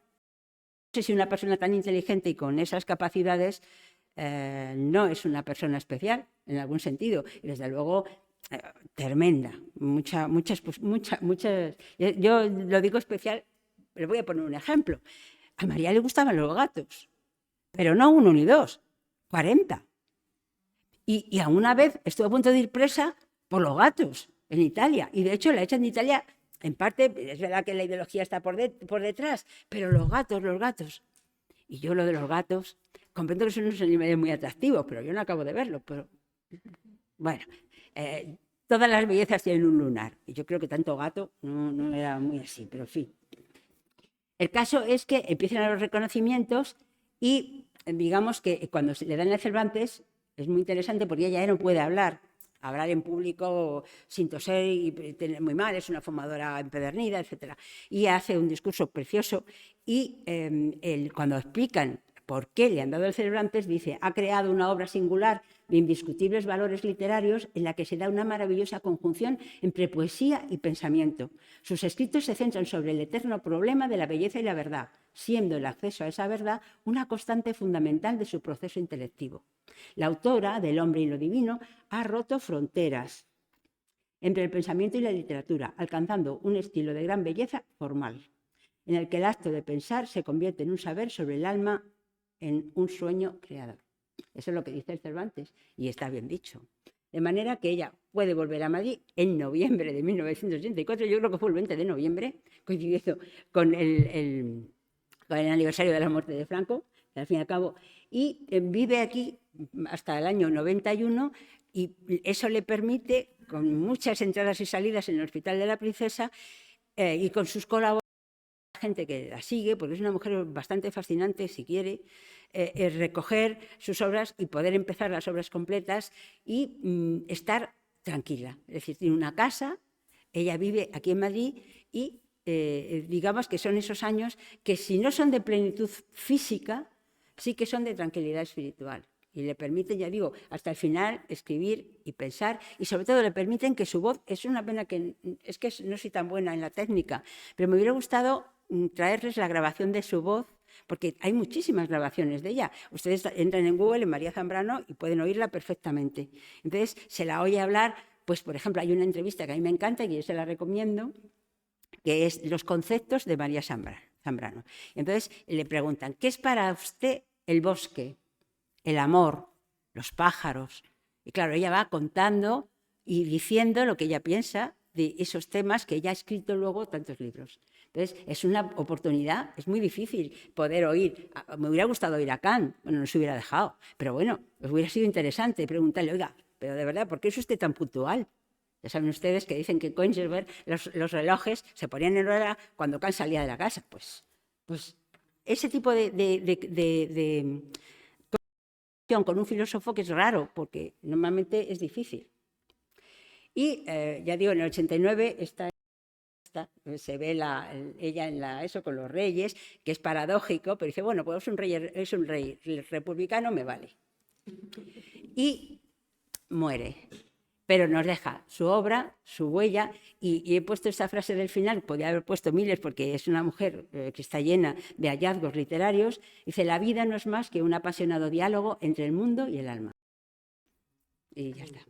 sé si una persona tan inteligente y con esas capacidades no es una persona especial en algún sentido, y desde luego tremenda, muchas. Yo lo digo especial, pero voy a poner un ejemplo. A María le gustaban los gatos, pero no uno ni dos, 40. Y a una vez estuvo a punto de ir presa por los gatos en Italia, y de hecho la echan de Italia, en parte, es verdad que la ideología está por detrás, pero los gatos. Y yo lo de los gatos, comprendo que son unos animales muy atractivos, pero yo no acabo de verlo. Pero bueno, todas las bellezas tienen un lunar, y yo creo que tanto gato no era muy así, pero en fin. El caso es que empiezan los reconocimientos y digamos que cuando le dan el Cervantes es muy interesante porque ella ya no puede hablar en público sin toser y tener muy mal, es una fumadora empedernida, etc. Y hace un discurso precioso y cuando explican por qué le han dado el Cervantes, dice, ha creado una obra singular de indiscutibles valores literarios en la que se da una maravillosa conjunción entre poesía y pensamiento. Sus escritos se centran sobre el eterno problema de la belleza y la verdad, siendo el acceso a esa verdad una constante fundamental de su proceso intelectivo. La autora del Hombre y lo Divino ha roto fronteras entre el pensamiento y la literatura, alcanzando un estilo de gran belleza formal, en el que el acto de pensar se convierte en un saber sobre el alma, en un sueño creador. Eso es lo que dice el Cervantes, y está bien dicho. De manera que ella puede volver a Madrid en noviembre de 1984, yo creo que fue el 20 de noviembre, coincidiendo con el aniversario de la muerte de Franco, al fin y al cabo, y vive aquí hasta el año 91, y eso le permite, con muchas entradas y salidas en el Hospital de la Princesa, y con sus colaboradores, gente que la sigue, porque es una mujer bastante fascinante, si quiere, recoger sus obras y poder empezar las obras completas y estar tranquila. Es decir, tiene una casa, ella vive aquí en Madrid y digamos que son esos años que si no son de plenitud física, sí que son de tranquilidad espiritual. y le permiten, ya digo, hasta el final escribir y pensar, y sobre todo le permiten que su voz, es una pena que no soy tan buena en la técnica, pero me hubiera gustado traerles la grabación de su voz, porque hay muchísimas grabaciones de ella. Ustedes entran en Google, en María Zambrano, y pueden oírla perfectamente. Entonces, se la oye hablar, pues, por ejemplo, hay una entrevista que a mí me encanta y yo se la recomiendo, que es los conceptos de María Zambrano. Entonces, le preguntan, ¿qué es para usted el bosque? El amor, los pájaros. Y claro, ella va contando y diciendo lo que ella piensa de esos temas que ella ha escrito luego tantos libros. Entonces, es una oportunidad, es muy difícil poder oír. Me hubiera gustado oír a Kant, bueno, no se hubiera dejado, pero bueno, hubiera sido interesante preguntarle, oiga, pero de verdad, ¿por qué es usted tan puntual? Ya saben ustedes que dicen que Koenigsberg, los relojes se ponían en hora cuando Kant salía de la casa. Pues ese tipo de con un filósofo que es raro, porque normalmente es difícil. Y ya digo, en el 89 se ve ella eso con los reyes, que es paradójico, pero dice, bueno, pues es un rey republicano, me vale. Y muere. Pero nos deja su obra, su huella, y he puesto esta frase del final, podría haber puesto miles porque es una mujer que está llena de hallazgos literarios. Dice, la vida no es más que un apasionado diálogo entre el mundo y el alma. Y ya está.